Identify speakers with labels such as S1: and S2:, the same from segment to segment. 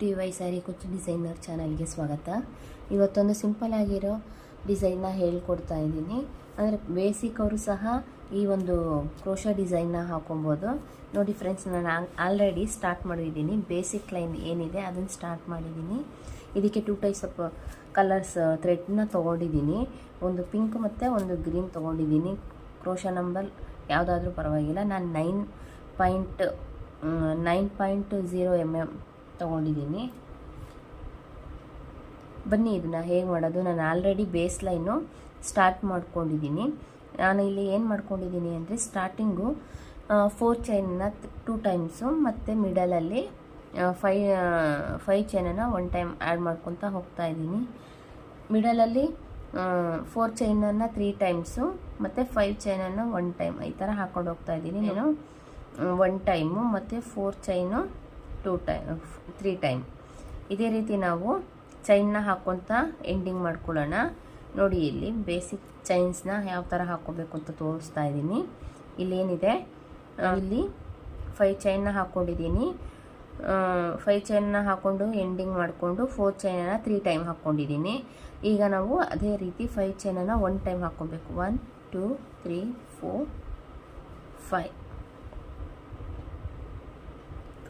S1: DY sari ಕುಚ್ಚು designer ಚಾನಲ್ಗೆ ಸ್ವಾಗತ. ಇವತ್ತೊಂದು ಸಿಂಪಲ್ ಆಗಿರೋ ಡಿಸೈನ್ನ ಹೇಳ್ಕೊಡ್ತಾ ಇದ್ದೀನಿ. ಅಂದರೆ ಬೇಸಿಕ್ ಅವರು ಸಹ ಈ ಒಂದು ಕ್ರೋಶಾ ಡಿಸೈನ್ನ ಹಾಕೊಬೋದು. ನೋಡಿ ಫ್ರೆಂಡ್ಸ್, ನಾನು ಆಲ್ರೆಡಿ ಸ್ಟಾರ್ಟ್ ಮಾಡಿದ್ದೀನಿ. ಬೇಸಿಕ್ ಲೈನ್ ಏನಿದೆ ಅದನ್ನು ಸ್ಟಾರ್ಟ್ ಮಾಡಿದ್ದೀನಿ. ಇದಕ್ಕೆ 2 ಟೈಪ್ಸ್ ಆಫ್ ಕಲರ್ಸ್ ಥ್ರೆಡ್ನ ತೊಗೊಂಡಿದ್ದೀನಿ. ಒಂದು ಪಿಂಕ್ ಮತ್ತು ಒಂದು ಗ್ರೀನ್ ತೊಗೊಂಡಿದ್ದೀನಿ. ಕ್ರೋಶಾ ನಂಬರ್ ಯಾವುದಾದ್ರೂ ಪರವಾಗಿಲ್ಲ. ನಾನು 9.0 mm ತೊಗೊಂಡಿದ್ದೀನಿ. ಬನ್ನಿ ಇದನ್ನು ಹೇಗೆ ಮಾಡೋದು. ನಾನು ಆಲ್ರೆಡಿ ಬೇಸ್ ಲೈನು ಸ್ಟಾರ್ಟ್ ಮಾಡ್ಕೊಂಡಿದ್ದೀನಿ. ನಾನು ಇಲ್ಲಿ ಏನು ಮಾಡ್ಕೊಂಡಿದ್ದೀನಿ ಅಂದರೆ ಸ್ಟಾರ್ಟಿಂಗು 4 ಚೈನನ್ನು 2 ಟೈಮ್ಸು ಮತ್ತು ಮಿಡಲಲ್ಲಿ 5 ಚೈನನ್ನು 1 ಟೈಮ್ ಆ್ಯಡ್ ಮಾಡ್ಕೊತಾ ಹೋಗ್ತಾ ಇದ್ದೀನಿ. ಮಿಡಲಲ್ಲಿ 4 ಚೈನನ್ನು 3 ಟೈಮ್ಸು ಮತ್ತು 5 ಚೈನನ್ನು 1 ಟೈಮ್ ಈ ಥರ ಹಾಕ್ಕೊಂಡು ಹೋಗ್ತಾ ಇದ್ದೀನಿ. ನಾನು 1 ಟೈಮು ಮತ್ತು 4 ಚೈನು 3 ಟೈಮ್. ಇದೇ ರೀತಿ ನಾವು ಚೈನ್ನ ಹಾಕ್ಕೊತ ಎಂಡಿಂಗ್ ಮಾಡ್ಕೊಳ್ಳೋಣ. ನೋಡಿ, ಇಲ್ಲಿ ಬೇಸಿಕ್ ಚೈನ್ಸ್ನ ಯಾವ ಥರ ಹಾಕ್ಕೋಬೇಕು ಅಂತ ತೋರಿಸ್ತಾ ಇದ್ದೀನಿ. ಇಲ್ಲೇನಿದೆ, ಇಲ್ಲಿ 5 ಚೈನ್ನ ಹಾಕ್ಕೊಂಡಿದ್ದೀನಿ. 5 ಚೈನ್ನ ಹಾಕ್ಕೊಂಡು ಎಂಡಿಂಗ್ ಮಾಡಿಕೊಂಡು 4 ಚೈನನ್ನು 3 ಟೈಮ್ ಹಾಕ್ಕೊಂಡಿದ್ದೀನಿ. ಈಗ ನಾವು ಅದೇ ರೀತಿ 5 ಚೈನನ್ನು 1 ಟೈಮ್ ಹಾಕ್ಕೊಬೇಕು. 1 2 3 4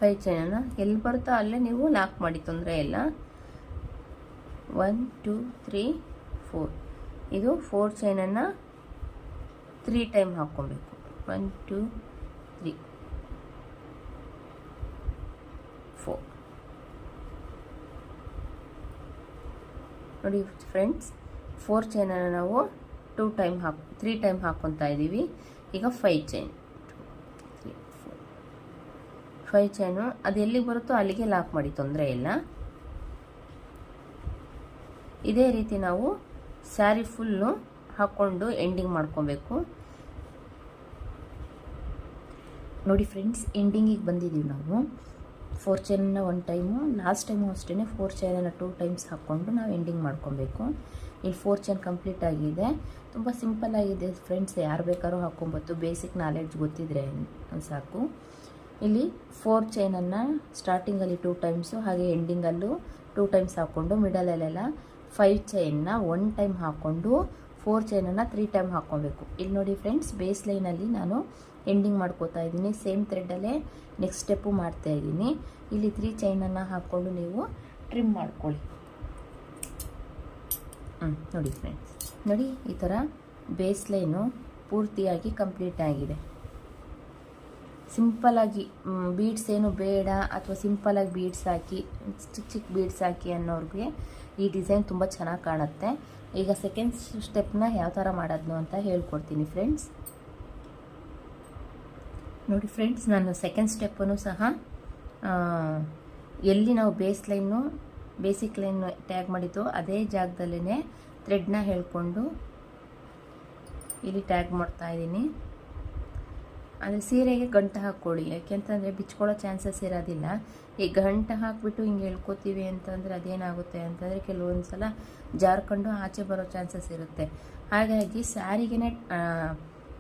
S1: 5 ಚೈನನ್ನು ಎಲ್ಲಿ ಬರುತ್ತೋ ಅಲ್ಲೇ ನೀವು ಲಾಕ್ ಮಾಡಿ, ತೊಂದರೆ ಇಲ್ಲ. 1 2 3 4 ಇದು 4 ಚೈನನ್ನು 3 ಟೈಮ್ ಹಾಕ್ಕೊಬೇಕು. 1 2 3 4 ನೋಡಿ ಫ್ರೆಂಡ್ಸ್, 4 ಚೈನನ್ನು ನಾವು 3 ಟೈಮ್ ಹಾಕ್ಕೊತಾ ಇದ್ದೀವಿ. ಈಗ 5 ಚೈನ್ 5 ಚೈನು ಅದು ಎಲ್ಲಿಗೆ ಬರುತ್ತೋ ಅಲ್ಲಿಗೆ ಲಾಕ್ ಮಾಡಿ, ತೊಂದರೆ ಇಲ್ಲ. ಇದೇ ರೀತಿ ನಾವು ಸ್ಯಾರಿ ಫುಲ್ಲು ಹಾಕ್ಕೊಂಡು ಎಂಡಿಂಗ್ ಮಾಡ್ಕೊಬೇಕು. ನೋಡಿ ಫ್ರೆಂಡ್ಸ್, ಎಂಡಿಂಗಿಗೆ ಬಂದಿದ್ದೀವಿ ನಾವು. 4 ಚೈನನ್ನು 1 ಟೈಮು, ಲಾಸ್ಟ್ ಟೈಮು ಅಷ್ಟೇ 4 ಚೈನನ್ನು 2 ಟೈಮ್ಸ್ ಹಾಕ್ಕೊಂಡು ನಾವು ಎಂಡಿಂಗ್ ಮಾಡ್ಕೊಬೇಕು. ಇಲ್ಲಿ 4 ಚೈನ್ ಕಂಪ್ಲೀಟ್ ಆಗಿದೆ. ತುಂಬ ಸಿಂಪಲ್ ಆಗಿದೆ ಫ್ರೆಂಡ್ಸ್, ಯಾರು ಬೇಕಾದ್ರೂ ಹಾಕ್ಕೊಬೋದು. ಬೇಸಿಕ್ ನಾಲೆಡ್ಜ್ ಗೊತ್ತಿದ್ರೆ ಸಾಕು. ಇಲ್ಲಿ 4 ಚೈನನ್ನು ಸ್ಟಾರ್ಟಿಂಗಲ್ಲಿ 2 ಟೈಮ್ಸು ಹಾಗೆ ಎಂಡಿಂಗಲ್ಲೂ 2 ಟೈಮ್ಸ್ ಹಾಕ್ಕೊಂಡು ಮಿಡಲಲ್ಲೆಲ್ಲ 5 ಚೈನ್ನ 1 ಟೈಮ್ ಹಾಕ್ಕೊಂಡು 4 ಚೈನನ್ನು 3 ಟೈಮ್ ಹಾಕ್ಕೊಬೇಕು. ಇಲ್ಲಿ ನೋಡಿ ಫ್ರೆಂಡ್ಸ್, ಬೇಸ್ ಲೈನಲ್ಲಿ ನಾನು ಎಂಡಿಂಗ್ ಮಾಡ್ಕೋತಾ ಇದ್ದೀನಿ. ಸೇಮ್ ಥ್ರೆಡ್ಡಲ್ಲೇ ನೆಕ್ಸ್ಟ್ ಸ್ಟೆಪ್ಪು ಮಾಡ್ತಾ ಇದ್ದೀನಿ. ಇಲ್ಲಿ 3 ಚೈನನ್ನು ಹಾಕ್ಕೊಂಡು ನೀವು ಟ್ರಿಮ್ ಮಾಡ್ಕೊಳ್ಳಿ. ನೋಡಿ ಫ್ರೆಂಡ್ಸ್, ನೋಡಿ ಈ ಥರ ಬೇಸ್ ಲೈನು ಪೂರ್ತಿಯಾಗಿ ಕಂಪ್ಲೀಟ್ ಆಗಿದೆ. ಸಿಂಪಲಾಗಿ ಬೀಡ್ಸ್ ಏನು ಬೇಡ ಅಥವಾ ಸಿಂಪಲಾಗಿ ಬೀಡ್ಸ್ ಹಾಕಿ ಚಿಕ್ಕ ಬೀಡ್ಸ್ ಹಾಕಿ ಅನ್ನೋರಿಗೆ ಈ ಡಿಸೈನ್ ತುಂಬ ಚೆನ್ನಾಗಿ ಕಾಣುತ್ತೆ. ಈಗ ಸೆಕೆಂಡ್ ಸ್ಟೆಪ್ನ ಯಾವ ಥರ ಮಾಡೋದು ಅಂತ ಹೇಳ್ಕೊಡ್ತೀನಿ ಫ್ರೆಂಡ್ಸ್. ನೋಡಿ ಫ್ರೆಂಡ್ಸ್, ನಾನು ಸೆಕೆಂಡ್ ಸ್ಟೆಪ್ಪನ್ನು ಸಹ ಎಲ್ಲಿ ನಾವು ಬೇಸಿಕ್ ಲೈನ್ ಟ್ಯಾಗ್ ಮಾಡಿದ್ದು ಅದೇ ಜಾಗದಲ್ಲೇ ಥ್ರೆಡ್ನ ಹೇಳ್ಕೊಂಡು ಇಲ್ಲಿ ಟ್ಯಾಗ್ ಮಾಡ್ತಾ ಇದ್ದೀನಿ. ಅಂದರೆ ಸೀರೆಗೆ ಗಂಟು ಹಾಕ್ಕೊಳ್ಳಿ, ಯಾಕೆಂತಂದರೆ ಬಿಚ್ಕೊಳ್ಳೋ ಚಾನ್ಸಸ್ ಇರೋದಿಲ್ಲ. ಈ ಗಂಟು ಹಾಕಿಬಿಟ್ಟು ಹಿಂಗೆ ಹೇಳ್ಕೊತೀವಿ ಅಂತಂದರೆ ಅದೇನಾಗುತ್ತೆ ಅಂತಂದರೆ ಕೆಲವೊಂದು ಸಲ ಜಾರ್ಕೊಂಡು ಆಚೆ ಬರೋ ಚಾನ್ಸಸ್ ಇರುತ್ತೆ. ಹಾಗಾಗಿ ಸ್ಯಾರಿಗೇ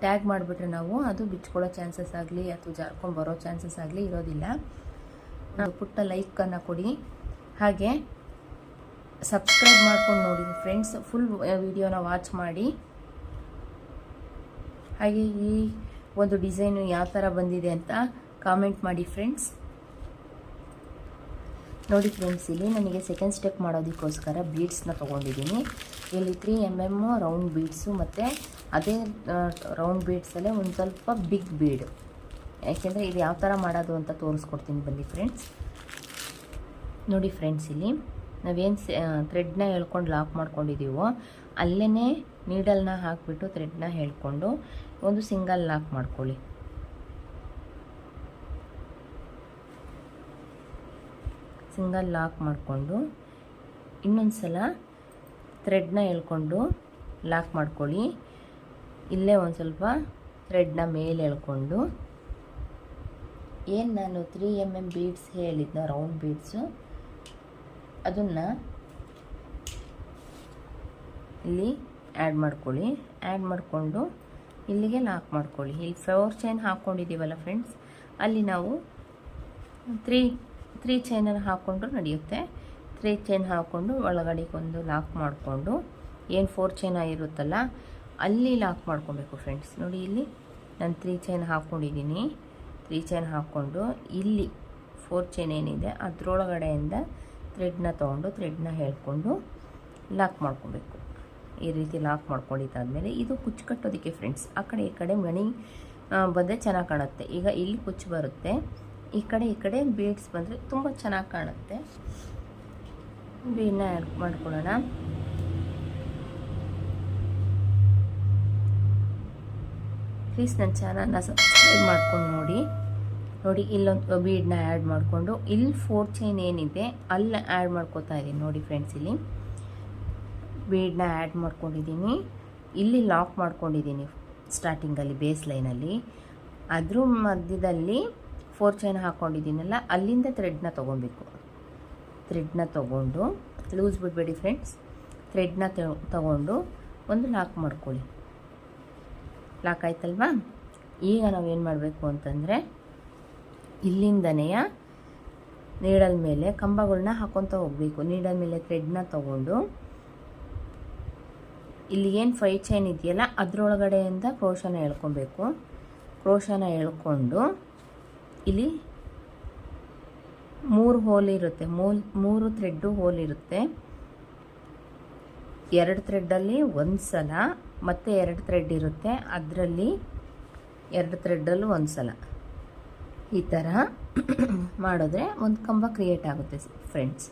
S1: ಟ್ಯಾಗ್ ಮಾಡಿಬಿಟ್ರೆ ನಾವು ಅದು ಬಿಚ್ಕೊಳ್ಳೋ ಚಾನ್ಸಸ್ ಆಗಲಿ ಅಥವಾ ಜಾರ್ಕೊಂಡು ಬರೋ ಚಾನ್ಸಸ್ ಆಗಲಿ ಇರೋದಿಲ್ಲ. ಪುಟ್ಟ ಲೈಕನ್ನು ಕೊಡಿ, ಹಾಗೆ ಸಬ್ಸ್ಕ್ರೈಬ್ ಮಾಡ್ಕೊಂಡು ನೋಡಿ ಫ್ರೆಂಡ್ಸ್. ಫುಲ್ ವಿಡಿಯೋನ ವಾಚ್ ಮಾಡಿ. ಹಾಗೆ ಈ ಒಂದು ಡಿಸೈನು ಯಾವ ಥರ ಬಂದಿದೆ ಅಂತ ಕಾಮೆಂಟ್ ಮಾಡಿ ಫ್ರೆಂಡ್ಸ್. ನೋಡಿ ಫ್ರೆಂಡ್ಸ್, ಇಲ್ಲಿ ನನಗೆ ಸೆಕೆಂಡ್ ಸ್ಟೆಪ್ ಮಾಡೋದಕ್ಕೋಸ್ಕರ ಬೀಡ್ಸ್ನ ತೊಗೊಂಡಿದ್ದೀನಿ. ಇಲ್ಲಿ 3 mm ರೌಂಡ್ ಬೀಡ್ಸು ಮತ್ತು ಅದೇ ರೌಂಡ್ ಬೀಡ್ಸಲ್ಲೇ ಒಂದು ಸ್ವಲ್ಪ ಬಿಗ್ ಬೀಡ್. ಯಾಕೆಂದರೆ ಇದು ಯಾವ ಥರ ಮಾಡೋದು ಅಂತ ತೋರಿಸ್ಕೊಡ್ತೀನಿ ಬನ್ನಿ ಫ್ರೆಂಡ್ಸ್. ನೋಡಿ ಫ್ರೆಂಡ್ಸ್, ಇಲ್ಲಿ ನಾವೇನು ಥ್ರೆಡ್ನ ಹೇಳ್ಕೊಂಡು ಲಾಕ್ ಮಾಡ್ಕೊಂಡಿದ್ದೀವೋ ಅಲ್ಲೇ ನೀಡಲ್ನ ಹಾಕಿಬಿಟ್ಟು ಥ್ರೆಡ್ನ ಹೇಳ್ಕೊಂಡು ಒಂದು ಸಿಂಗಲ್ ಲಾಕ್ ಮಾಡ್ಕೊಳ್ಳಿ. ಸಿಂಗಲ್ ಲಾಕ್ ಮಾಡಿಕೊಂಡು ಇನ್ನೊಂದು ಸಲ ಥ್ರೆಡ್ನ ಹೇಳ್ಕೊಂಡು ಲಾಕ್ ಮಾಡ್ಕೊಳ್ಳಿ. ಇಲ್ಲೇ ಒಂದು ಸ್ವಲ್ಪ ಥ್ರೆಡ್ನ ಮೇಲೆ ಹೇಳ್ಕೊಂಡು ಏನು ನಾನು 3 mm ಬೀಡ್ಸ್ ಹೇಳಿದ್ನ ರೌಂಡ್ ಬೀಡ್ಸು ಅದನ್ನು ಇಲ್ಲಿ ಆ್ಯಡ್ ಮಾಡ್ಕೊಳ್ಳಿ. ಆ್ಯಡ್ ಮಾಡಿಕೊಂಡು ಇಲ್ಲಿಗೆ ಲಾಕ್ ಮಾಡ್ಕೊಳ್ಳಿ. ಇಲ್ಲಿ 4 ಚೈನ್ ಹಾಕ್ಕೊಂಡಿದ್ದೀವಲ್ಲ ಫ್ರೆಂಡ್ಸ್, ಅಲ್ಲಿ ನಾವು 3 3 ಚೈನನ್ನು ಹಾಕ್ಕೊಂಡ್ರು ನಡೆಯುತ್ತೆ. 3 ಚೈನ್ ಹಾಕ್ಕೊಂಡು ಒಳಗಡೆಗೊಂದು ಲಾಕ್ ಮಾಡಿಕೊಂಡು ಏನು 4 ಚೈನ್ ಇರುತ್ತಲ್ಲ ಅಲ್ಲಿ ಲಾಕ್ ಮಾಡ್ಕೊಬೇಕು ಫ್ರೆಂಡ್ಸ್. ನೋಡಿ ಇಲ್ಲಿ ನಾನು 3 ಚೈನ್ ಹಾಕ್ಕೊಂಡಿದ್ದೀನಿ. 3 ಚೈನ್ ಹಾಕ್ಕೊಂಡು ಇಲ್ಲಿ 4 ಚೈನ್ ಏನಿದೆ ಅದರೊಳಗಡೆಯಿಂದ ಥ್ರೆಡ್ನ ತೊಗೊಂಡು ಥ್ರೆಡ್ನ ಹೇಳ್ಕೊಂಡು ಲಾಕ್ ಮಾಡ್ಕೊಬೇಕು. ಈ ರೀತಿ ಲಾಕ್ ಮಾಡ್ಕೊಂಡಿದ್ದಾದಮೇಲೆ ಇದು ಕುಚ್ಚು ಕಟ್ಟೋದಕ್ಕೆ ಫ್ರೆಂಡ್ಸ್. ಆ ಕಡೆ ಈ ಕಡೆ ಮಣಿ ಬಂದರೆ ಚೆನ್ನಾಗಿ ಕಾಣುತ್ತೆ. ಈಗ ಇಲ್ಲಿ ಕುಚ್ಚು ಬರುತ್ತೆ, ಈ ಕಡೆ ಬೀಡ್ಸ್ ಬಂದರೆ ತುಂಬ ಚೆನ್ನಾಗಿ ಕಾಣುತ್ತೆ. ಬೀಡನ್ನ ಆ್ಯಡ್ ಮಾಡ್ಕೊಳ್ಳೋಣ. ಪ್ಲೀಸ್ ನನ್ನ ಚಾನಲ್ನ ಸಬ್ಸ್ಕ್ರೈಬ್ ಮಾಡ್ಕೊಂಡು ನೋಡಿ ಇಲ್ಲೊಂದು ಬೀಡನ್ನ ಆ್ಯಡ್ ಮಾಡಿಕೊಂಡು ಇಲ್ಲಿ 4 ಚೈನ್ ಏನಿದೆ ಅಲ್ಲಿ ಆ್ಯಡ್ ಮಾಡ್ಕೋತಾ ಇದ್ದೀನಿ. ನೋಡಿ ಫ್ರೆಂಡ್ಸ್, ಇಲ್ಲಿ ಬೀಡನ್ನ ಆ್ಯಡ್ ಮಾಡ್ಕೊಂಡಿದ್ದೀನಿ. ಇಲ್ಲಿ ಲಾಕ್ ಮಾಡ್ಕೊಂಡಿದ್ದೀನಿ ಸ್ಟಾರ್ಟಿಂಗಲ್ಲಿ ಬೇಸ್ ಲೈನಲ್ಲಿ. ಅದ್ರ ಮಧ್ಯದಲ್ಲಿ 4 ಚೈನ್ ಹಾಕ್ಕೊಂಡಿದ್ದೀನಲ್ಲ ಅಲ್ಲಿಂದ ಥ್ರೆಡ್ನ ತೊಗೊಬೇಕು. ಥ್ರೆಡ್ನ ತೊಗೊಂಡು ಲೂಸ್ ಬಿಡಬೇಡಿ ಫ್ರೆಂಡ್ಸ್. ಥ್ರೆಡ್ನ ತೊಗೊಂಡು ಒಂದು ಲಾಕ್ ಮಾಡ್ಕೊಳ್ಳಿ. ಲಾಕ್ ಆಯ್ತಲ್ವಾ? ಈಗ ನಾವೇನು ಮಾಡಬೇಕು ಅಂತಂದರೆ ಇಲ್ಲಿಂದನೇ ನೀಡಲ್ ಮೇಲೆ ಕಂಬಗಳನ್ನ ಹಾಕ್ಕೊತ ಹೋಗಬೇಕು. ನೀಡಲ್ ಮೇಲೆ ಥ್ರೆಡ್ನ ತೊಗೊಂಡು ಇಲ್ಲಿ ಏನು 5 ಚೈನ್ ಇದೆಯಲ್ಲ ಅದರೊಳಗಡೆಯಿಂದ ಕ್ರೋಶನ ಎಳ್ಕೊಬೇಕು. ಕ್ರೋಶನ ಎಳ್ಕೊಂಡು ಇಲ್ಲಿ 3 ಹೋಲ್ ಇರುತ್ತೆ, 3 ಥ್ರೆಡ್ಡು ಹೋಲ್ ಇರುತ್ತೆ. 2 ಥ್ರೆಡ್ಡಲ್ಲಿ ಒಂದು ಸಲ ಮತ್ತು 2 ಥ್ರೆಡ್ ಇರುತ್ತೆ, ಅದರಲ್ಲಿ 2 ಥ್ರೆಡ್ಡಲ್ಲೂ ಒಂದು ಸಲ. ಈ ಥರ ಮಾಡಿದ್ರೆ ಒಂದು ಕಂಬ ಕ್ರಿಯೇಟ್ ಆಗುತ್ತೆ ಫ್ರೆಂಡ್ಸ್.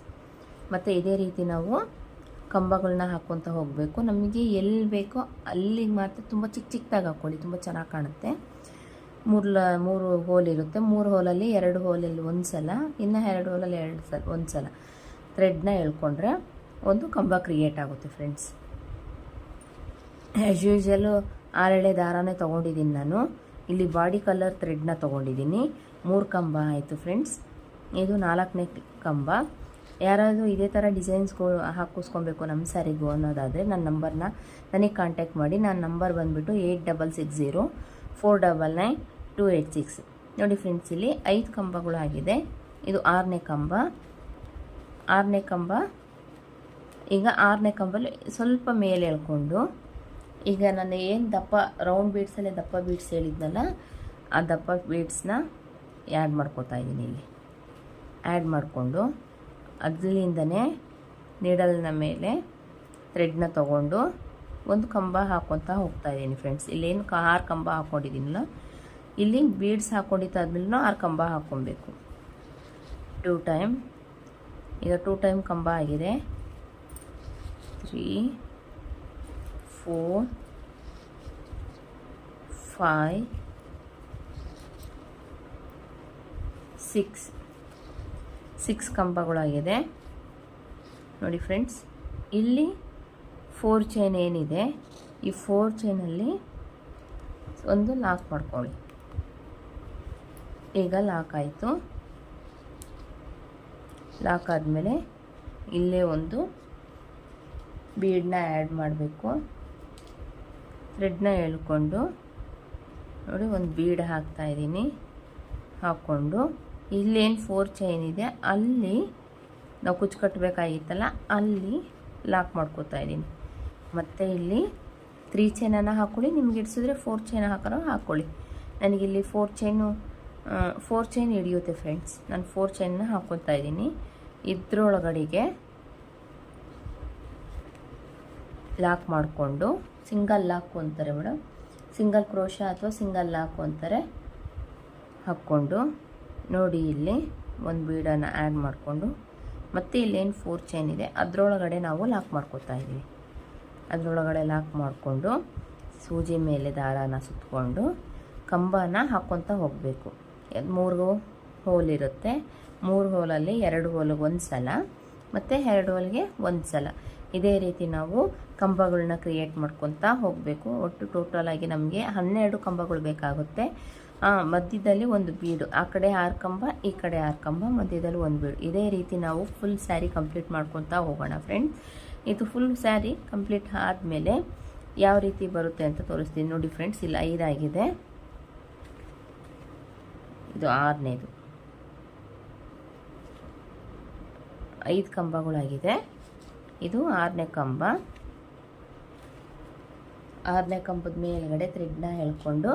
S1: ಮತ್ತು ಇದೇ ರೀತಿ ನಾವು ಕಂಬಗಳನ್ನ ಹಾಕ್ಕೊತ ಹೋಗಬೇಕು. ನಮಗೆ ಎಲ್ಲಿ ಬೇಕೋ ಅಲ್ಲಿಗೆ ಮಾತ್ರ ತುಂಬ ಚಿಕ್ಕದಾಗಿ ಹಾಕ್ಕೊಳ್ಳಿ, ತುಂಬ ಚೆನ್ನಾಗಿ ಕಾಣುತ್ತೆ. 3 ಹೋಲ್ ಇರುತ್ತೆ, 3 ಹೋಲಲ್ಲಿ 2 ಹೋಲಲ್ಲಿ ಒಂದು ಸಲ, ಇನ್ನು 2 ಹೋಲಲ್ಲಿ 1 ಸಲ ಥ್ರೆಡ್ನ ಎಳ್ಕೊಂಡ್ರೆ ಒಂದು ಕಂಬ ಕ್ರಿಯೇಟ್ ಆಗುತ್ತೆ ಫ್ರೆಂಡ್ಸ್. ಆ್ಯಸ್ ಯೂಶ್ವಲ್ಲು 6 ಎಳೆ ದಾರನೇ ತೊಗೊಂಡಿದ್ದೀನಿ ನಾನು. ಇಲ್ಲಿ ಬಾಡಿ ಕಲರ್ ಥ್ರೆಡ್ನ ತೊಗೊಂಡಿದ್ದೀನಿ. 3 ಕಂಬ ಆಯಿತು ಫ್ರೆಂಡ್ಸ್. ಇದು 4ನೇ ಕಂಬ. ಯಾರಾದರೂ ಇದೇ ಥರ ಡಿಸೈನ್ಸ್ಗಳು ಹಾಕಿಸ್ಕೊಬೇಕು ನಮ್ಮ ಸ್ಯಾರಿಗೂ ಅನ್ನೋದಾದರೆ ನನ್ನ ನಂಬರ್ನ ನನಗೆ ಕಾಂಟ್ಯಾಕ್ಟ್ ಮಾಡಿ. ನನ್ನ ನಂಬರ್ ಬಂದುಬಿಟ್ಟು 8660 499 286. ನೋಡಿ ಫ್ರೆಂಡ್ಸ್, ಇಲ್ಲಿ 5 ಕಂಬಗಳು ಆಗಿದೆ. ಇದು 6ನೇ ಕಂಬ. 6ನೇ ಕಂಬ. ಈಗ 6ನೇ ಕಂಬಲ್ಲಿ ಸ್ವಲ್ಪ ಮೇಲೆ ಎಳ್ಕೊಂಡು ಈಗ ನಾನು ಏನು ದಪ್ಪ ರೌಂಡ್ ಬೀಡ್ಸಲ್ಲೇ ದಪ್ಪ ಬೀಡ್ಸ್ ಹೇಳಿದ್ನಲ್ಲ ಆ ದಪ್ಪ ಬೀಡ್ಸ್ನ ಆ್ಯಡ್ ಮಾಡ್ಕೊತಾ ಇದ್ದೀನಿ. ಇಲ್ಲಿ ಆ್ಯಡ್ ಮಾಡಿಕೊಂಡು ಅದರಿಂದನೇ ನೀಡಲ್ನ ಮೇಲೆ ಥ್ರೆಡ್ನ ತೊಗೊಂಡು ಒಂದು ಕಂಬ ಹಾಕ್ಕೊತಾ ಹೋಗ್ತಾ ಇದ್ದೀನಿ ಫ್ರೆಂಡ್ಸ್. ಇಲ್ಲೇನು 6 ಕಂಬ ಹಾಕ್ಕೊಂಡಿದ್ದೀನಲ್ಲ, ಇಲ್ಲಿ ಬೀಡ್ಸ್ ಹಾಕ್ಕೊಂಡಿದ್ದಾದ್ಮೇಲೆ 6 ಕಂಬ ಹಾಕ್ಕೊಬೇಕು 2 ಟೈಮ್. ಈಗ 2 ಟೈಮ್ ಕಂಬ ಆಗಿದೆ. 3 4 5 6 ಕಂಬಗಳಾಗಿದೆ. ನೋಡಿ ಫ್ರೆಂಡ್ಸ್, ಇಲ್ಲಿ 4 ಚೈನ್ ಏನಿದೆ ಈ 4 ಚೈನಲ್ಲಿ ಒಂದು ಲಾಕ್ ಮಾಡ್ಕೊಳ್ಳಿ. ಈಗ ಲಾಕ್ ಆಯಿತು. ಲಾಕ್ ಆದಮೇಲೆ ಇಲ್ಲೇ ಒಂದು ಬೀಡನ್ನ ಆ್ಯಡ್ ಮಾಡಬೇಕು. ಥ್ರೆಡ್ನ ಎಳ್ಕೊಂಡು ನೋಡಿ ಒಂದು ಬೀಡ್ ಹಾಕ್ತಾಯಿದ್ದೀನಿ. ಹಾಕ್ಕೊಂಡು ಇಲ್ಲೇನು 4 ಚೈನ್ ಇದೆ ಅಲ್ಲಿ ನಾವು ಕುಚ್ಚು ಕಟ್ಟಬೇಕಾಗಿತ್ತಲ್ಲ ಅಲ್ಲಿ ಲಾಕ್ ಮಾಡ್ಕೋತಾ ಇದ್ದೀನಿ. ಮತ್ತು ಇಲ್ಲಿ 3 ಚೈನನ್ನು ಹಾಕ್ಕೊಳ್ಳಿ. ನಿಮ್ಗೆ ಇಡಿಸಿದ್ರೆ 4 ಚೈನ್ ಹಾಕೋರು ಹಾಕ್ಕೊಳ್ಳಿ. ನನಗಿಲ್ಲಿ 4 ಚೈನ್ ಹಿಡಿಯುತ್ತೆ ಫ್ರೆಂಡ್ಸ್. ನಾನು 4 ಚೈನ್ನ ಹಾಕ್ಕೊತಾ ಇದ್ದೀನಿ. ಇದ್ರೊಳಗಡೆಗೆ ಲಾಕ್ ಮಾಡಿಕೊಂಡು ಸಿಂಗಲ್ ಲಾಕು ಅಂತಾರೆ ಮೇಡಮ್, ಸಿಂಗಲ್ ಕ್ರೋಶ ಅಥವಾ ಸಿಂಗಲ್ ಲಾಕು ಅಂತಾರೆ. ಹಾಕ್ಕೊಂಡು ನೋಡಿ ಇಲ್ಲಿ ಒಂದು ಬೀಡನ್ನು ಆ್ಯಡ್ ಮಾಡಿಕೊಂಡು ಮತ್ತು ಇಲ್ಲೇನು 4 ಚೈನ್ ಇದೆ ಅದರೊಳಗಡೆ ನಾವು ಲಾಕ್ ಮಾಡ್ಕೊತಾ ಇದ್ದೀವಿ. ಅದರೊಳಗಡೆ ಲಾಕ್ ಮಾಡಿಕೊಂಡು ಸೂಜಿ ಮೇಲೆ ದಾರಾನ ಸುತ್ತಕೊಂಡು ಕಂಬನ ಹಾಕ್ಕೊತ ಹೋಗಬೇಕು. 3 ಹೋಲ್ ಇರುತ್ತೆ. 3 ಹೋಲಲ್ಲಿ 2 ಹೋಲಿಗೆ ಒಂದು ಸಲ ಮತ್ತು 2 ಹೋಲಿಗೆ ಒಂದು ಸಲ. ಇದೇ ರೀತಿ ನಾವು ಕಂಬಗಳನ್ನ ಕ್ರಿಯೇಟ್ ಮಾಡ್ಕೊತಾ ಹೋಗಬೇಕು. ಒಟ್ಟು ಟೋಟಲಾಗಿ ನಮಗೆ 12 ಕಂಬಗಳು ಬೇಕಾಗುತ್ತೆ. ಮಧ್ಯದಲ್ಲಿ ಒಂದು ಬೀಡು, ಆ ಕಡೆ 6 ಕಂಬ ಈ ಕಡೆ 6 ಕಂಬ, ಮಧ್ಯದಲ್ಲಿ ಒಂದು ಬೀಡು. ಇದೇ ರೀತಿ ನಾವು ಫುಲ್ ಸ್ಯಾರಿ ಕಂಪ್ಲೀಟ್ ಮಾಡ್ಕೊತಾ ಹೋಗೋಣ ಫ್ರೆಂಡ್ಸ್. ಇದು ಫುಲ್ ಸ್ಯಾರಿ ಕಂಪ್ಲೀಟ್ ಆದಮೇಲೆ ಯಾವ ರೀತಿ ಬರುತ್ತೆ ಅಂತ ತೋರಿಸ್ತೀನಿ. ನೋಡಿ ಫ್ರೆಂಡ್ಸ್, ಇಲ್ಲಿ 5 ಆಗಿದೆ, ಇದು 6ನೇದು. 5 ಕಂಬಗಳಾಗಿದೆ. ಇದು 6ನೇ ಕಂಬ. 6ನೇ ಕಂಬದ ಮೇಲ್ಗಡೆ ಥ್ರೆಡ್ನ ಎಳ್ಕೊಂಡು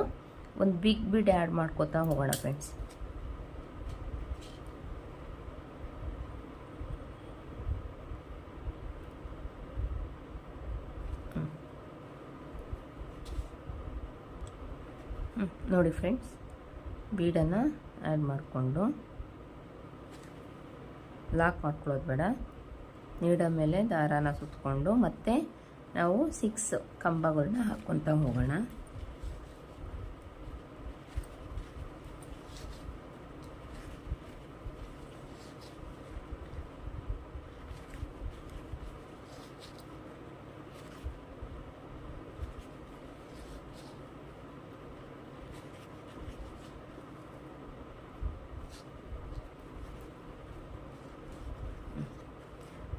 S1: ಒಂದು ಬಿಗ್ ಬಿಡ್ ಆ್ಯಡ್ ಮಾಡ್ಕೋತಾ ಹೋಗೋಣ ಫ್ರೆಂಡ್ಸ್. ನೋಡಿ ಫ್ರೆಂಡ್ಸ್, ಬೀಡನ್ನು ಆ್ಯಡ್ ಮಾಡಿಕೊಂಡು ಲಾಕ್ ಮಾಡ್ಕೊಳ್ಳೋದು ಬೇಡ. ನೀಡ ಮೇಲೆ ದಾರಾನ ಸುತ್ತಕೊಂಡು ಮತ್ತೆ ನಾವು 6 ಕಂಬಗಳನ್ನ ಹಾಕ್ಕೊತಾ ಹೋಗೋಣ.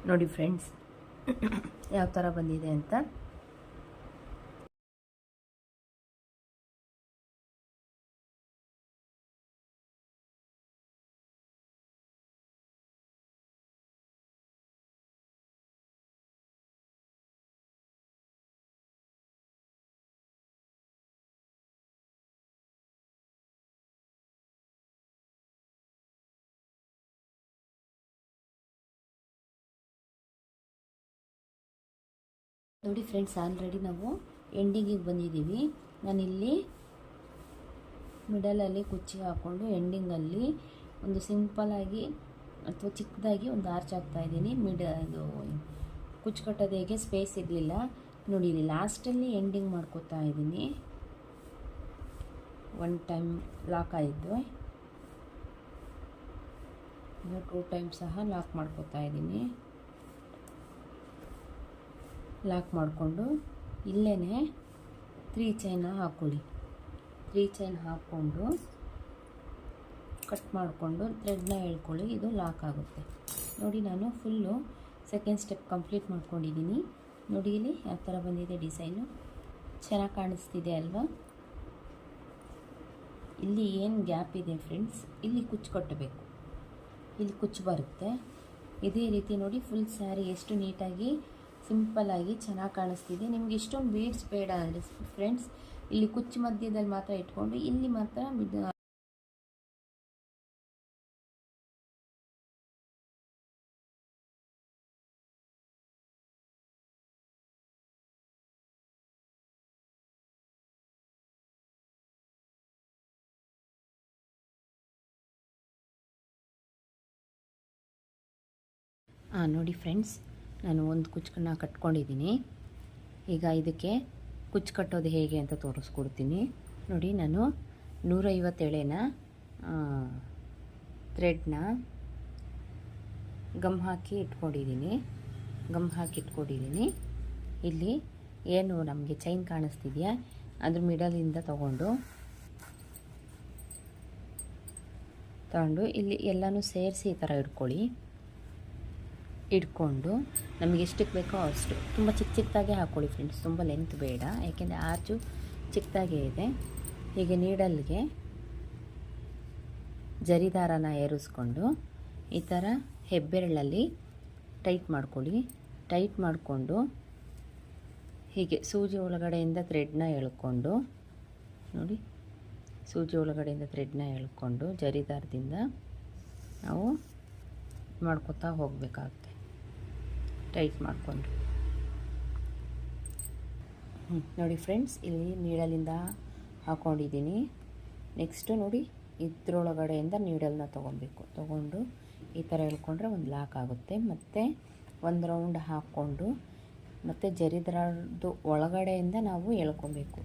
S1: ನೋಡಿ ಫ್ರೆಂಡ್ಸ್, ಯಾವ ಥರ ಬಂದಿದೆ ಅಂತ. ನೋಡಿ ಫ್ರೆಂಡ್ಸ್, ಆಲ್ರೆಡಿ ನಾವು ಎಂಡಿಂಗಿಗೆ ಬಂದಿದ್ದೀವಿ. ನಾನಿಲ್ಲಿ ಮಿಡಲಲ್ಲಿ ಕುಚ್ಚಿ ಹಾಕ್ಕೊಂಡು ಎಂಡಿಂಗಲ್ಲಿ ಒಂದು ಸಿಂಪಲಾಗಿ ಅಥವಾ ಚಿಕ್ಕದಾಗಿ ಒಂದು ಆರ್ಚ್ ಹಾಕ್ತಾಯಿದ್ದೀನಿ. ಇದು ಕುಚ್ಚು ಕಟ್ಟೋದು ಹೇಗೆ ಸ್ಪೇಸ್ ಇರಲಿಲ್ಲ ನೋಡಿ, ಇಲ್ಲಿ ಲಾಸ್ಟಲ್ಲಿ ಎಂಡಿಂಗ್ ಮಾಡ್ಕೋತಾ ಇದ್ದೀನಿ. 1 ಟೈಮ್ ಲಾಕ್ ಆಯಿತು, 2 ಟೈಮ್ ಸಹ ಲಾಕ್ ಮಾಡ್ಕೋತಾ ಇದ್ದೀನಿ. ಲಾಕ್ ಮಾಡಿಕೊಂಡು ಇಲ್ಲೇ 3 ಚೈನ ಹಾಕ್ಕೊಳ್ಳಿ. 3 ಚೈನ್ ಹಾಕ್ಕೊಂಡು ಕಟ್ ಮಾಡಿಕೊಂಡು ಥ್ರೆಡ್ನ ಎಳ್ಕೊಳ್ಳಿ. ಇದು ಲಾಕ್ ಆಗುತ್ತೆ. ನೋಡಿ, ನಾನು ಫುಲ್ಲು ಸೆಕೆಂಡ್ ಸ್ಟೆಪ್ ಕಂಪ್ಲೀಟ್ ಮಾಡ್ಕೊಂಡಿದ್ದೀನಿ. ನೋಡಿ ಇಲ್ಲಿ ಯಾವ ಥರ ಬಂದಿದೆ ಡಿಸೈನು, ಚೆನ್ನಾಗಿ ಕಾಣಿಸ್ತಿದೆ ಅಲ್ವಾ? ಇಲ್ಲಿ ಏನು ಗ್ಯಾಪ್ ಇದೆ ಫ್ರೆಂಡ್ಸ್, ಇಲ್ಲಿ ಕುಚ್ಚು ಕಟ್ಟಬೇಕು, ಇಲ್ಲಿ ಕುಚ್ಚು ಬರುತ್ತೆ. ಇದೇ ರೀತಿ ನೋಡಿ ಫುಲ್ ಸ್ಯಾರಿ ಎಷ್ಟು ನೀಟಾಗಿ ಸಿಂಪಲ್ಲಾಗಿ ಚೆನ್ನಾಗಿ ಕಾಣಿಸ್ತಿದೆ. ನಿಮ್ಗೆ ಇಷ್ಟೊಂದು ಬೀಡ್ಸ್ ಬೇಡ ಅಂದರೆ ಫ್ರೆಂಡ್ಸ್, ಇಲ್ಲಿ ಕುಚ್ಚು ಮಧ್ಯದಲ್ಲಿ ಮಾತ್ರ ಇಟ್ಕೊಂಡು ಇಲ್ಲಿ ಮಾತ್ರ ನೋಡಿ ಫ್ರೆಂಡ್ಸ್, ನಾನು ಒಂದು ಕುಚ್ಚನ್ನ ಕಟ್ಕೊಂಡಿದ್ದೀನಿ. ಈಗ ಇದಕ್ಕೆ ಕುಚ್ಚು ಕಟ್ಟೋದು ಹೇಗೆ ಅಂತ ತೋರಿಸ್ಕೊಡ್ತೀನಿ. ನೋಡಿ, ನಾನು 150 ಎಳೆನ ಥ್ರೆಡ್ನ ಗಮ್ ಹಾಕಿ ಇಟ್ಕೊಂಡಿದ್ದೀನಿ. ಇಲ್ಲಿ ಏನು ನಮಗೆ ಚೈನ್ ಕಾಣಿಸ್ತಿದೆಯಾ ಅದ್ರ ಮಿಡಲಿಂದ ತಗೊಂಡು ಇಲ್ಲಿ ಎಲ್ಲನೂ ಸೇರಿಸಿ ಈ ಥರ ಇಟ್ಕೊಂಡು ನಮಗೆ ಎಷ್ಟಕ್ಕೆ ಬೇಕೋ ಅಷ್ಟು, ತುಂಬ ಚಿಕ್ಕದಾಗೆ ಹಾಕ್ಕೊಳ್ಳಿ ಫ್ರೆಂಡ್ಸ್, ತುಂಬ ಲೆಂತ್ ಬೇಡ, ಯಾಕೆಂದರೆ ಆರ್ಚು ಚಿಕ್ಕದಾಗೇ ಇದೆ. ಹೀಗೆ ನೀಡಲ್ಗೆ ಜರಿ ದಾರನ ಏರಿಸ್ಕೊಂಡು ಈ ಥರ ಹೆಬ್ಬೆರಳಲ್ಲಿ ಟೈಟ್ ಮಾಡಿಕೊಂಡು ಹೀಗೆ ಸೂಜಿ ಒಳಗಡೆಯಿಂದ ಥ್ರೆಡ್ನ ಎಳ್ಕೊಂಡು ನೋಡಿ, ಸೂಜಿ ಒಳಗಡೆಯಿಂದ ಥ್ರೆಡ್ನ ಎಳ್ಕೊಂಡು ಜರಿ ದಾರದಿಂದ ನಾವು ಮಾಡ್ಕೊತಾ ಹೋಗಬೇಕಾಗುತ್ತೆ. ಟೈಟ್ ಮಾಡಿಕೊಂಡು ನೋಡಿ ಫ್ರೆಂಡ್ಸ್, ಇಲ್ಲಿ ನೀಡಲಿಂದ ಹಾಕ್ಕೊಂಡಿದ್ದೀನಿ. ನೆಕ್ಸ್ಟು ನೋಡಿ, ಇದ್ರೊಳಗಡೆಯಿಂದ ನೀಡಲ್ನ ತಗೊಂಡು ಈ ಥರ ಎಳ್ಕೊಂಡ್ರೆ ಒಂದು ಲಾಕ್ ಆಗುತ್ತೆ. ಮತ್ತು ಒಂದು ರೌಂಡ್ ಹಾಕ್ಕೊಂಡು ಮತ್ತು ಜರಿದಾರದ್ದು ಒಳಗಡೆಯಿಂದ ನಾವು ಎಳ್ಕೊಬೇಕು.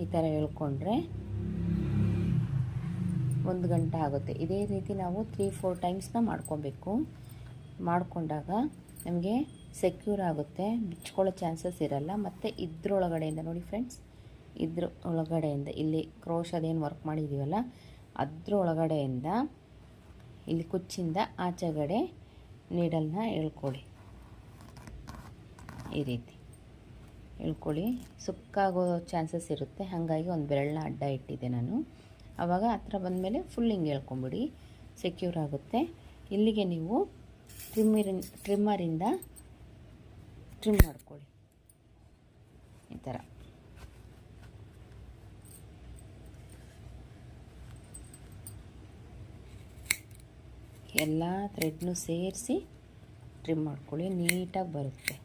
S1: ಈ ಥರ ಎಳ್ಕೊಂಡ್ರೆ 1 ಗಂಟೆ ಆಗುತ್ತೆ. ಇದೇ ರೀತಿ ನಾವು 3-4 ಟೈಮ್ಸ್ನ ಮಾಡ್ಕೊಂಡಾಗ ನಮಗೆ ಸೆಕ್ಯೂರ್ ಆಗುತ್ತೆ, ಬಿಚ್ಕೊಳ್ಳೋ ಚಾನ್ಸಸ್ ಇರಲ್ಲ. ಮತ್ತು ಇದ್ರೊಳಗಡೆಯಿಂದ ನೋಡಿ ಫ್ರೆಂಡ್ಸ್, ಇದ್ರ ಒಳಗಡೆಯಿಂದ ಇಲ್ಲಿ ಕ್ರೋಶ್ ಅದೇನು ವರ್ಕ್ ಮಾಡಿದ್ದೀವಲ್ಲ ಅದ್ರೊಳಗಡೆಯಿಂದ ಇಲ್ಲಿ ಕುಚ್ಚಿಂದ ಆಚೆಗಡೆ ನೀಡಲ್ನ ಎಳ್ಕೊಳ್ಳಿ. ಈ ರೀತಿ ಎಳ್ಕೊಳ್ಳಿ, ಸುಕ್ಕಾಗೋ ಚಾನ್ಸಸ್ ಇರುತ್ತೆ. ಹಾಗಾಗಿ ಒಂದು ಬೆರಳನ್ನ ಅಡ್ಡ ಇಟ್ಟಿದ್ದೆ ನಾನು. ಆವಾಗ ಹತ್ರ ಬಂದಮೇಲೆ ಫುಲ್ ಹಿಂಗೆ ಎಳ್ಕೊಂಬಿಡಿ, ಸೆಕ್ಯೂರ್ ಆಗುತ್ತೆ. ಇಲ್ಲಿಗೆ ನೀವು
S2: ಟ್ರಿಮ್ಮರಿಂದ ಟ್ರಿಮ್ ಮಾಡ್ಕೊಳ್ಳಿ ಈ ಥರ. ಎಲ್ಲ ಥ್ರೆಡ್ನು ಸೇರಿಸಿ ಟ್ರಿಮ್ ಮಾಡ್ಕೊಳ್ಳಿ, ನೀಟಾಗಿ ಬರುತ್ತೆ.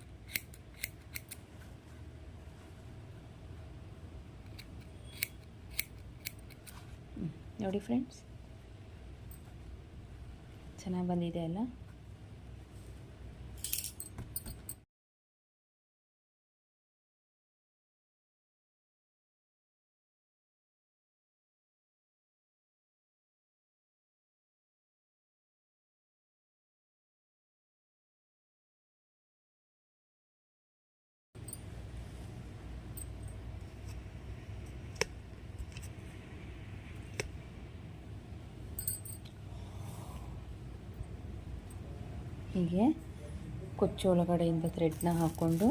S2: ನೋಡಿ ಫ್ರೆಂಡ್ಸ್, ಚೆನ್ನಾಗಿ ಬಂದಿದೆ ಅಲ್ಲ. ಹೀಗೆ ಕೊಚ್ಚೊಳಗಡೆಯಿಂದ ಥ್ರೆಡ್ನ ಹಾಕ್ಕೊಂಡು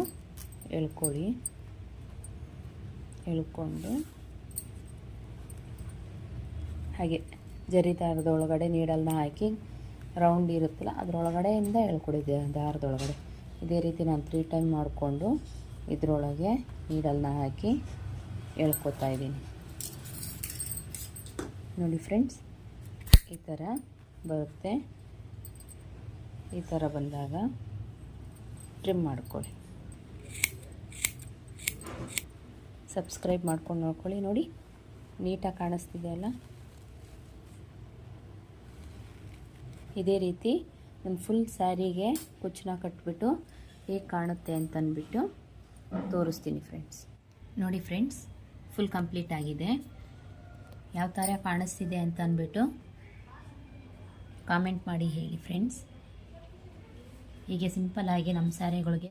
S2: ಎಳ್ಕೊಂಡು ಹಾಗೆ ಜರಿ ದಾರದೊಳಗಡೆ ನೀಡಲ್ನ ಹಾಕಿ ರೌಂಡ್ ಇರುತ್ತಲ್ಲ ಅದರೊಳಗಡೆಯಿಂದ ಎಳ್ಕೊಡಿದ್ದೆ ದಾರದೊಳಗಡೆ. ಇದೇ ರೀತಿ ನಾನು 3 ಟೈಮ್ ಮಾಡಿಕೊಂಡು ಇದರೊಳಗೆ ನೀಡಲ್ನ ಹಾಕಿ ಎಳ್ಕೊತಾ ಇದ್ದೀನಿ. ನೋಡಿ ಫ್ರೆಂಡ್ಸ್, ಈ ಥರ ಬರುತ್ತೆ. ಈ ಥರ ಬಂದಾಗ ಟ್ರಿಮ್ ಮಾಡ್ಕೊಳ್ಳಿ. ಸಬ್ಸ್ಕ್ರೈಬ್ ಮಾಡ್ಕೊಂಡು ನೋಡ್ಕೊಳ್ಳಿ. ನೋಡಿ ನೀಟಾಗಿ ಕಾಣಿಸ್ತಿದೆ ಅಲ್ಲ. ಇದೇ ರೀತಿ ನಾನು ಫುಲ್ ಸ್ಯಾರಿಗೆ ಕುಚ್ಚನ್ನ ಕಟ್ಬಿಟ್ಟು ಹೇಗೆ ಕಾಣುತ್ತೆ ಅಂತಂದ್ಬಿಟ್ಟು ತೋರಿಸ್ತೀನಿ ಫ್ರೆಂಡ್ಸ್. ನೋಡಿ ಫ್ರೆಂಡ್ಸ್, ಫುಲ್ ಕಂಪ್ಲೀಟ್ ಆಗಿದೆ. ಯಾವ ಥರ ಕಾಣಿಸ್ತಿದೆ ಅಂತ ಅಂದ್ಬಿಟ್ಟು ಕಾಮೆಂಟ್ ಮಾಡಿ ಹೇಳಿ ಫ್ರೆಂಡ್ಸ್. ಹೀಗೆ ಸಿಂಪಲ್ಲಾಗಿ ನಮ್ಮ ಸ್ಯಾರಿಗಳಿಗೆ